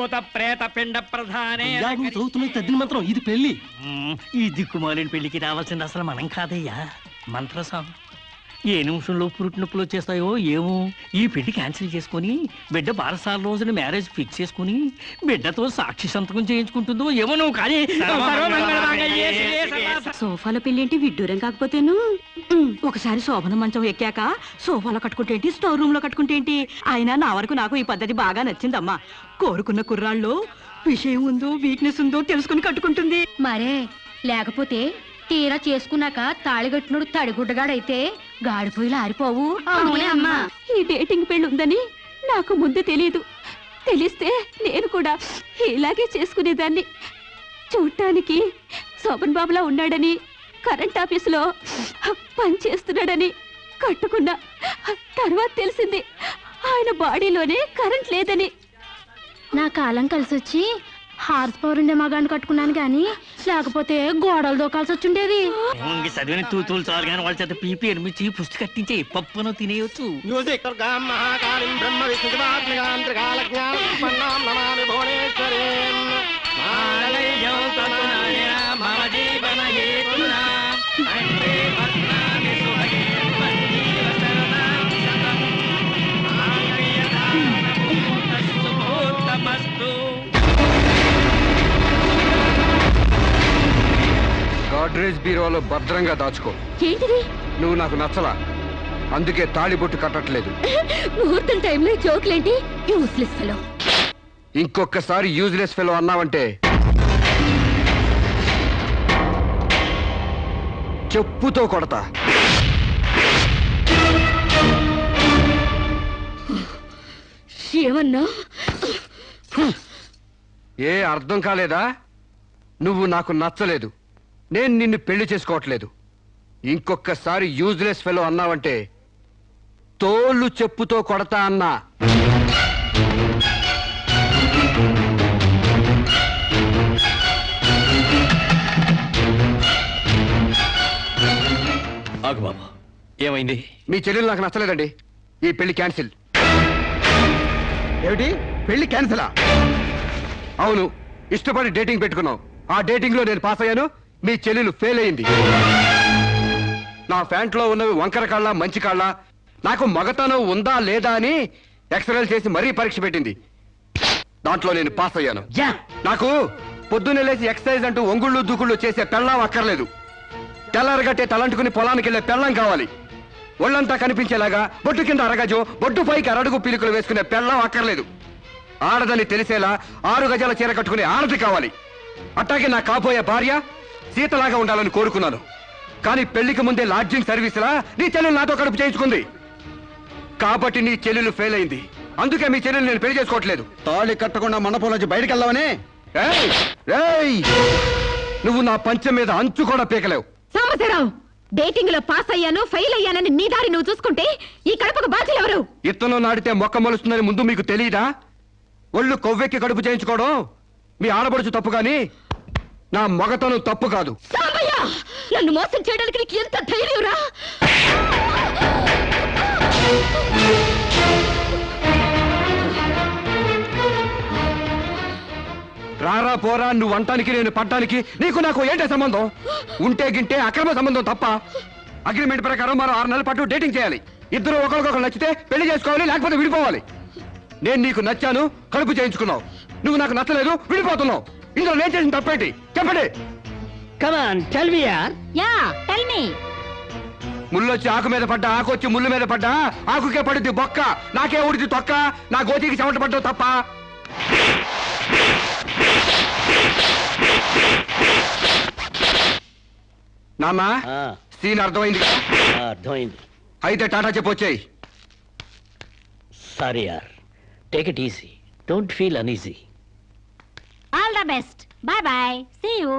భూత ప్రేత పిండ ప్రధానే. చదువుతున్న తద్దిన మంత్రం ఇది పెళ్లి. ఈ దిక్కుమాలిన పెళ్లికి రావాల్సింది అసలు మనం కాదయ్యా, మంత్రసం. ఏ నిమిషంలో పురుటినొప్పులు వచ్చేస్తాయో ఏమో. ఈ పెళ్లి క్యాన్సిల్ చేసుకుని బిడ్డ బారసాల రోజున మ్యారేజ్ ఫిక్స్ చేసుకుని బిడ్డతో సాక్షి సంతకం చేయించుకుంటుందో ఏమో. నువ్వు కానీ సోఫాలో పెళ్ళేంటి విడ్డూరం కాకపోతేను. ఒకసారి శోభన మంచం ఎక్కాక సోఫాలో కట్టుకుంటేంటి, స్టోర్ రూమ్ లో కట్టుకుంటేంటి. అయినా నా వరకు నాకు ఈ పద్ధతి బాగా నచ్చిందమ్మా. కోరుకున్న కుర్రాళ్ళు విషయం ఉందో వీక్నెస్ ఉందో తెలుసుకుని కట్టుకుంటుంది మరే. లేకపోతే తీరా చేసుకున్నాక తాళిగట్టునుడు తడిగుడ్డగాడైతే గాడిపోయిలు ఆరిపోవు. అమ్మా, ఈ డేటింగ్ పెళ్లి ఉందని నాకు ముందు తెలియదు. తెలిస్తే నేను కూడా ఇలాగే చేసుకునేదాన్ని. చూడటానికి శోభన్ బాబులా ఉన్నాడని, కరెంట్ ఆఫీసులో పని చేస్తున్నాడని కట్టుకున్నా. తర్వాత తెలిసింది ఆయన బాడీలోనే కరెంట్ లేదని. నా కాలం కలిసొచ్చి హార్స్ పవర్ ఉండే మగాన్ని కట్టుకున్నాను గాని లేకపోతే గోడలు దూకాల్సి వచ్చిండేది. చదివిన తూతులు చాలు కానీ వాళ్ళ చేత పీపీ ఎనిమిచ్చి పుష్టి కట్టించే పప్పును తినేయచ్చు. గాడ్రేజ్ బీరోలో భద్రంగా దాచుకో. ఏంటిది? నువ్వు నాకు నచ్చలా, అందుకే తాళిబొట్టు కట్టట్లేదు. ముహూర్తం టైంలో జోకులేంటి? Useless fellow. ఇంకొకసారి యూజ్లెస్ ఫెలో అన్నావంటే చెప్పుతో కొడతా. ఏమన్నా? ఏ అర్థం కాలేదా? నువ్వు నాకు నచ్చలేదు, నేను నిన్ను పెళ్లి చేసుకోవట్లేదు. ఇంకొకసారి యూజ్లెస్ ఫెలో అన్నావంటే తోలు చెప్పుతో కొడతా అన్నా. ఆగు బాబా, ఏమైంది? మీ చెల్లెలు నాకు నచ్చలేదండి, ఈ పెళ్లి క్యాన్సిల్. ఏమిటి పెళ్లి క్యాన్సిలా? అవును, ఇష్టపడి డేటింగ్ పెట్టుకున్నావు. ఆ డేటింగ్ లో నేను పాస్ అయ్యాను, మీ చెల్లెలు ఫెయిల్ అయింది. నా ఫ్యాంట్లో ఉన్నవి వంకర కాళ్ళ మంచి కాళ్ళ, నాకు మగతనం ఉందా లేదా అని ఎక్స్రేలు చేసి మరీ పరీక్ష పెట్టింది. దాంట్లో నేను పాస్ అయ్యాను. నాకు పొద్దున్నే లేచి ఎక్సర్సైజ్ అంటూ ఒంగుళ్ళు దూకుళ్ళు చేసే పెళ్ళాం అక్కర్లేదు. తెల్లారగట్టే తలంటుకుని పొలానికి వెళ్లే పెళ్ళం కావాలి. ఒళ్ళంతా కనిపించేలాగా బొట్టు కింద అరగజో, బొట్టు పైకి అరడుగు పీలికలు వేసుకునే పెళ్ళం అక్కర్లేదు. ఆడదని తెలిసేలా 6 గజాల చీర కట్టుకునే ఆడది కావాలి. అట్టాగే నా కాబోయే భార్య సీతలాగా ఉండాలని కోరుకున్నాను. కానీ పెళ్లికి ముందే లాడ్జింగ్ సర్వీసులా నీ చెల్లెలు నాతో కడుపు చేయించుకుంది. కాబట్టి నీ చెల్లెలు ఫెయిల్ అయింది, అందుకే మీ చెల్లెలు నేను పెళ్లి చేసుకోవట్లేదు. తాళి కట్టకుండా మండపం నుంచి బయటకు వెళ్దామని. నువ్వు నా పంచం మీద అంచు కూడా పీకలేవు. సాంబశివరావు, డేటింగ్ లో పాస్ అయ్యాను ఫెయిల్ అయ్యానని నీ దారి నువ్వు చూసుకుంటే ఈ కడపకు బాధ్యులు ఎవరు? ఇత్తనం నాటితే మొక్క మొలుస్తుందని ముందు మీకు తెలియదా? ఒళ్ళు కొవ్వెక్కి కడుపు చేయించుకోవడం మీ ఆడబడుచు తప్పు గాని నా మగతనం తప్పు కాదు. నన్ను మోసం చేయడానికి నీకు ఎంత ధైర్యం రా? రారా పోరా, నువ్వు అంటానికి నేను పడ్డానికి నీకు నాకు ఏంటే సంబంధం? ఉంటే గింటే అక్రమ సంబంధం తప్ప. అగ్రిమెంట్ ప్రకారం మరో 6 నెలల పాటు డేటింగ్ చేయాలి. ఇద్దరు ఒకరికొకరు నచ్చితే పెళ్లి చేసుకోవాలి, లేకపోతే విడిపోవాలి. నేను నీకు నచ్చాను, కడుపు చేయించుకున్నావు. నువ్వు నాకు నచ్చలేదు, విడిపోతున్నావు. ఇందులో నేను చేసిన తప్పేంటి చెప్పండి. ముళ్ళొచ్చి ఆకు మీద పడ్డా, ఆకు వచ్చి ముళ్ళు మీద పడ్డా, ఆకుకే పడుద్ది బొక్క, నాకే ఊడిది తొక్క. నా గోతికి చెమట పడ్డావు తప్ప. నాన్న, సీన్ అర్థమైంది కదా? అర్థమైంది. అయితే టాటా చెప్పొచ్చాయి. సారీ యార్, take it easy, don't feel uneasy. All the best, bye bye, see you.